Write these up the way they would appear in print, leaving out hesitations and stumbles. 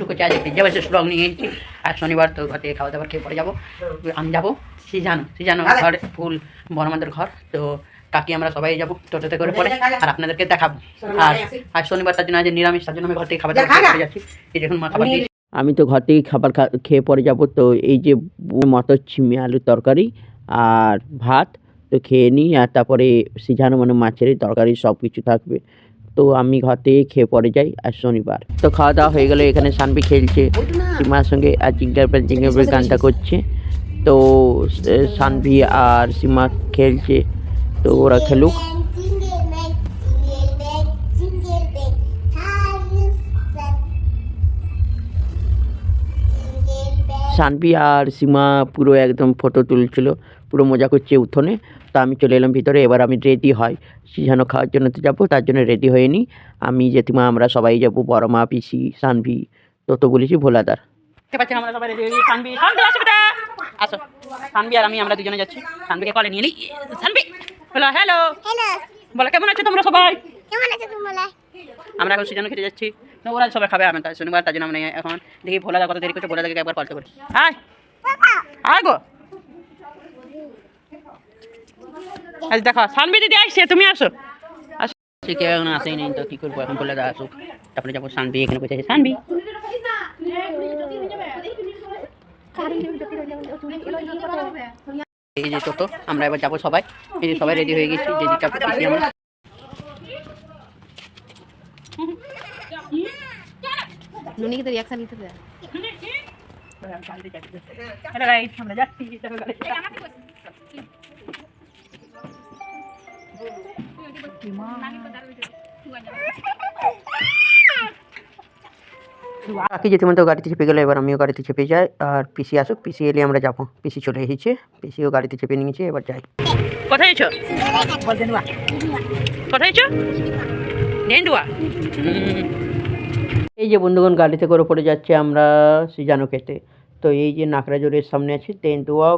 শুরু করছি আজ পিজ্জা বাসের স্টক নিয়ে এসেছি। আর শনিবার তো ঘর থেকে খাওয়া দাওয়া খেয়ে পরে যাবো। আমি যাবো সিজানো ঘর, ফুল বনমাদের ঘর। তো কাকি আমরা সবাই যাবো টোটোতে করে পরে, আর আপনাদেরকে দেখাবো। আর আজ শনিবার, তার জন্য আজ নিরামিষ, তার জন্য আমি ঘর থেকে খাবার দাওয়া খেয়ে যাচ্ছি। এই দেখুন মা খাবার দিয়েছি। আমি তো ঘর থেকে খাবার খেয়ে পরে যাবো। তো এই যে মটর ছিমি আলুর তরকারি আর ভাত তো খেয়ে নিই, আর তারপরে সিজানো মানে মাছের তরকারি সব কিছু থাকবে। তো আমি ঘর থেকে খেয়ে পরে যাই। আর শনিবার তো খাওয়া দাওয়া হয়ে গেলে এখানে সানভি খেলছে সীমার সঙ্গে, আর জিঙ্গার বেল গানটা করছে। তো সানভি আর সীমা খেলছে, তো ওরা খেলুক। সানভি আর সীমা পুরো একদম ফটো তুলছিল, পুরো মজা করছে উঠোনে। তো আমি চলে এলাম ভিতরে। এবার আমি রেডি হয় সিজানো খাওয়ার জন্য তো যাবো, তার জন্য রেডি হয়ে নিই। আমি জেঠিমা আমরা সবাই যাবো, বড় মা, পিসি, সানভি, তো বলেছি ভোলাদার। পাচ্ছেন আমরা সবাই রেডি হয়ে সানভি আসো বেটা, আসো। সানভি আর আমরা দুজনে যাচ্ছি। সানভিকে কলে নিয়ে নিই। সানভি বলো হ্যালো। বলো কেমন আছো তোমরা সবাই? আমরা এখন সিজানো খেতে যাচ্ছি। তো ওরা সবাই খাবে, আমি তাই শনিবার, তার জন্য আমরা এখন দেখি ভোলাদা কত দেরি করছে। ভোলাদাকে একবার কলতে করি। হাই আয় গো, দেখো সানভি দিদি আসছে, তুমি আসো। কেউ এখন আসেই নেই, তো কী করবো এখন? ভোলাদা আসুক, তারপরে যাবো। সানভি এখানে বসে আছে। সানভি এই যে টোটো, আমরা এবার যাবো সবাই। এই যে সবাই রেডি হয়ে গেছি। যে দিকটা পিছিয়ে আমরা নুনিকে তো রিঅ্যাকশন নিতে দে। হ্যালো গাইস, আমরা যাচ্ছি। কাকি যেতেমন তো গাড়িতে চেপে গেলো, এবার আমিও গাড়িতে চেপে যাই। আর পিসি আসুক, পিসি এলে আমরা যাবো। পিসি চলে এসেছে, পিসিও গাড়িতে চেপে নিয়েছে, এবার যাই। কোথায় আছো? কোথায় আছো? নেন্দুয়া। এই যে বন্ধুগণ গাড়িতে করে পড়ে যাচ্ছে আমরা সিজানো খেতে। তো এই যে নাকড়াজোরের সামনে আছে তেন্দুয়া,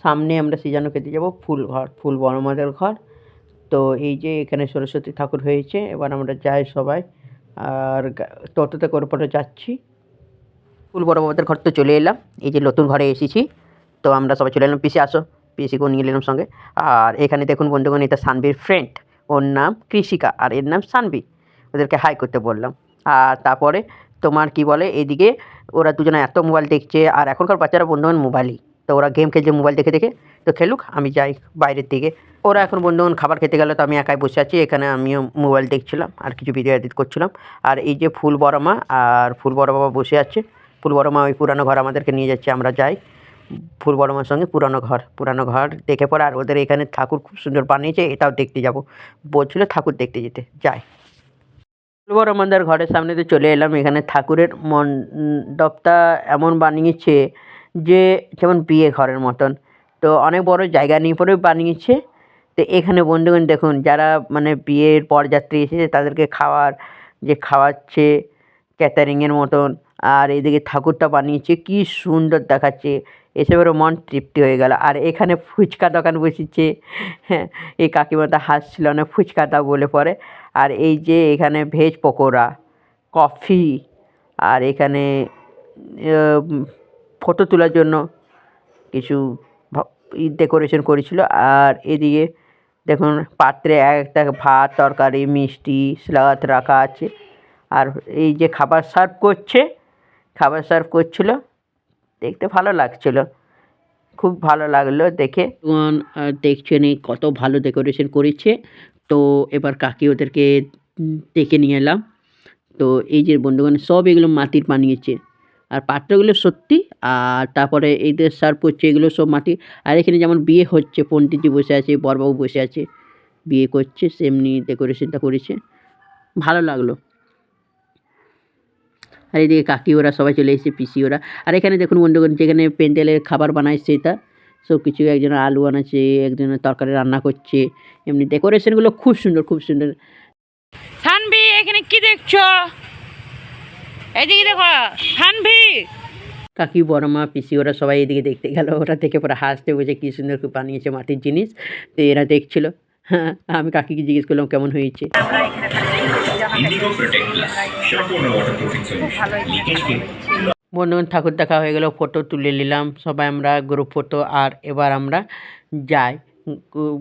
সামনে আমরা সিজানো খেতে যাবো। ফুল বনমাদের ঘর। তো এই যে এখানে সরস্বতী ঠাকুর হয়েছে। এবার আমরা যাই সবাই, আর টোটোতে করে পরে যাচ্ছি। ফুল বড় বাবাদের ঘর তো চলে এলাম। এই যে নতুন ঘরে এসেছি, তো আমরা সবাই চলে এলাম। পিসি আসো, পিসিকেও নিয়ে এলাম সঙ্গে। আর এখানে দেখুন বন্ধুগণ, এটা সানভির ফ্রেন্ড, ওর নাম কৃষিকা আর এর নাম সানভি। ওদেরকে হাই করতে বললাম। আর তারপরে তোমার কি বলে, এদিকে ওরা দুজনে এত মোবাইল দেখছে। আর এখনকার বাচ্চারা বন্ধুগণ মোবাইলই, তো ওরা গেম খেলছে মোবাইল দেখে দেখে। তো খেলুক, আমি যাই বাইরের দিকে। ওরা এখন বন্ধুগণ খাবার খেতে গেল, তো আমি একাই বসে আছি এখানে। আমিও মোবাইল দেখছিলাম আর কিছু ভিডিও এডিট করছিলাম। আর এই যে ফুল বড় মা আর ফুল বড় বাবা বসে আছে। ফুল বড় মা ওই পুরানো ঘর আমাদেরকে নিয়ে যাচ্ছে, আমরা যাই ফুল বড় মার সঙ্গে পুরানো ঘর দেখে পরে। আর ওদের এখানে ঠাকুর খুব সুন্দর বানিয়েছে, এটাও দেখতে যাব বলছিল, ঠাকুর দেখতে যেতে যাই। ফুল বড় মাদের ঘরের সামনে তো চলে এলাম। এখানে ঠাকুরের মণ্ডপটা এমন বানিয়েছে যে যেমন বিয়ে ঘরের মতন। তো অনেক বড় জায়গা নিয়ে পরে বানিয়েছে। তো এখানে বন্ধুগণ দেখুন, যারা মানে বিয়ের বরযাত্রী এসেছে তাদেরকে খাওয়াচ্ছে ক্যাটারিংয়ের মতন। আর এদিকে ঠাকুরটা বানিয়েছে, কি সুন্দর দেখাচ্ছে। এসবেরও মন তৃপ্তি হয়ে গেল। আর এখানে ফুচকা দোকান বসেছে। হ্যাঁ, এই কাকিমাটা হাসছিল না, ফুচকাটা বলে পরে। আর এই যে এখানে ভেজ পকোড়া, কফি, আর এখানে ফটো তোলার জন্য কিছু ডেকোরেশন করেছিল। আর এদিকে দেখুন পাত্রে একটা ভাত, তরকারি, মিষ্টি, স্যালাড রাখা আছে। আর এই যে খাবার সার্ভ করছিল, দেখতে ভালো লাগছিল, খুব ভালো লাগলো দেখে। দেখছেন এই কত ভালো ডেকোরেশন করেছে। তো এবার কাকি ওদেরকে ডেকে নিয়ে এলাম। তো এই যে বন্ধুগণ সব এগুলো মাটির বানিয়েছে, আর পাত্রগুলো সত্যি। আর তারপরে এইদের সার্ভ করছে, এগুলো সব মাটি। আর এখানে যেমন বিয়ে হচ্ছে, পণ্ডিতজি বসে আছে, বরবাবু বসে আছে, বিয়ে করছে, সেমনি ডেকোরেশনটা করেছে, ভালো লাগলো। আর এদিকে কাকি ওরা সবাই চলে এসেছে, পিসি ওরা। আর এখানে দেখুন বন্ধুগণ, যেখানে প্যান্ডেলের খাবার বানায় সেটা সব কিছু, একজনের আলু আনাচ্ছে, একজনের তরকারি রান্না করছে। এমনি ডেকোরেশনগুলো খুব সুন্দর, খুব সুন্দর। সানভি এখানে কি দেখছো? এদিকে দেখো সানভি। কাকি, বড় মা, পিসি ওরা সবাই এদিকে দেখতে গেল। ওরা দেখে পরে হাসতে বুঝে কী সুন্দর বানিয়েছে মাটির জিনিস। তো এরা দেখছিল। হ্যাঁ, আমি কাকিকে জিজ্ঞেস করলাম কেমন হয়েছে। আমরা এখানে Indigo Protect Plus, Sharpona waterproofing খুব ভালো solution. বন্ধুগণ ঠাকুর দেখা হয়ে গেল, ফটো তুলে নিলাম সবাই আমরা গ্রুপ ফটো। আর এবার আমরা যাই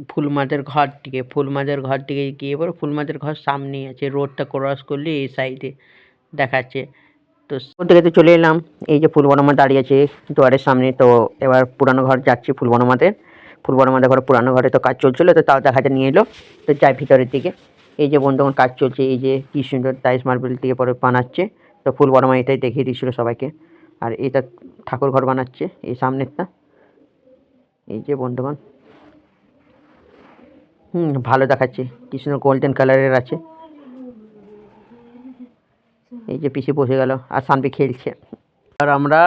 ফুলমাদের ঘর থেকে। ফুলমাদের ঘর থেকে গিয়ে পরে ফুলমাদের ঘর সামনেই আছে, রোডটা ক্রস করলে এই সাইডে দেখাচ্ছে। তো ওর থেকে তো চলে এলাম, এই যে ফুল বনমা দাঁড়িয়ে আছে দুয়ারের সামনে। তো এবার পুরানো ঘর যাচ্ছি ফুল বনমাদের। ফুল বনমাদের ঘরে পুরানো ঘরে তো কাজ চলছিল, তো তাও দেখাতে নিয়ে এলো। তো যাই ভিতরের দিকে, এই যে বন্ধুগণ কাজ চলছে, এই যে কি সুন্দর টাইস মার্বেল দিয়ে পরে বানাচ্ছে। তো ফুল বনমা এটাই দেখিয়ে দিচ্ছিল সবাইকে। আর এটা ঠাকুর ঘর বানাচ্ছে এই সামনেরটা, এই যে বন্ধুগণ ভালো দেখাচ্ছে, কি সুন্দর গোল্ডেন কালারের আছে। এই যে পিসি বসে গেল আর সামনে খেলছে। আর আমরা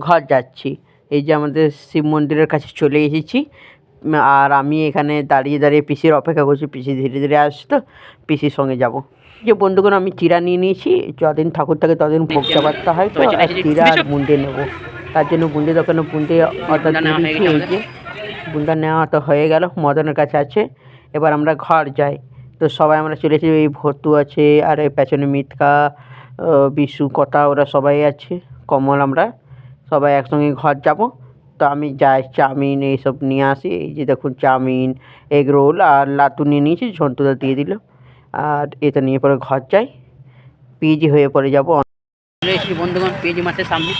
ঘর যাচ্ছি, এই যে আমাদের শিব মন্দিরের কাছে চলে এসেছি। আর আমি এখানে দাঁড়িয়ে দাঁড়িয়ে পিসির অপেক্ষা করছি, পিসি ধীরে ধীরে আসতো, পিসির সঙ্গে যাব। যে বন্ধুগণ আমি চিরা নিয়ে নিয়েছি, যতদিন ঠাকুর থাকে ততদিন ভোগ চাপাতে হয়, তো আর চিরা আর বুন্দে নেবো। তার জন্য বুন্দে দোকানে বুন্দে অর্ডার দিয়ে দিয়েছি। এই যে বুন্দা নেওয়া তো হয়ে গেল, মদনের কাছে আছে। এবার আমরা ঘর যাই। তো সবাই আমরা চলেছি, এই ভর্তু আছে আর এই পেছনে মিতকা, বিশু, কথা, ওরা সবাই আছে, কমল, আমরা সবাই একসঙ্গে ঘর যাব। তো আমি যাই চাউমিন এইসব নিয়ে আসি। এই যে দেখুন চাউমিন, এগ রোল আর লাতু নিয়ে নিয়েছি, ঝন্টুদা দিয়ে দিল। আর এটা নিয়ে পরে ঘর যাই, পিজি হয়ে পরে যাবো। বন্ধুগণ পিজি মাঠের সামনে,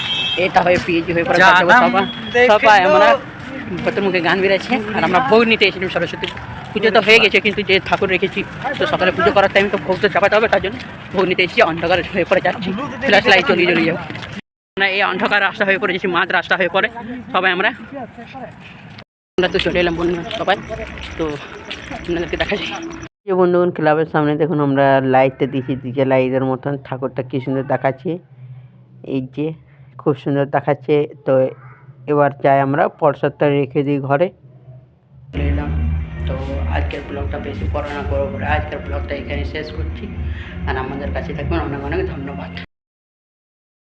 এটা হয়ে পিজি হয়ে পরে সবাই আমরা ভোটের মুখে গান বেড়েছে। আর আমরা ভোগ নিতে এসেছিলাম সরস্বতী পুজো তো হয়ে গেছে, কিন্তু যে ঠাকুর রেখেছি তো সকালে পুজো করার টাইম তো ভোগ তো চাপাতে হবে, তার জন্য ভোগ নিতে এসেছি। অন্ধকার হয়ে পরে যাচ্ছি, ফ্ল্যাশ লাইট জ্বলিয়ে জ্বলিয়ে যাবো। আমরা এই অন্ধকার রাস্তা হয়ে পড়েছি, মাঝ রাস্তা হয়ে পড়ে সবাই আমরা তো চলে এলাম বন্ধু সবাই। তো আপনাদেরকে দেখা যায় যে বন্ধুগণ ক্লাবের সামনে দেখুন আমরা লাইটটা দিয়েছি, ডিজে লাইটের মতন। ঠাকুরটা কী সুন্দর দেখাচ্ছে, এই যে খুব সুন্দর দেখাচ্ছে। তো এবার চাই আমরা প্রসাদটা রেখে দিই ঘরে। চলে এলাম। তো আজকের ব্লগটা বেশি বড় না করবো, আজকের ব্লগটা এখানে শেষ করছি। আর আমাদের কাছে থাকবেন, অনেক অনেক ধন্যবাদ।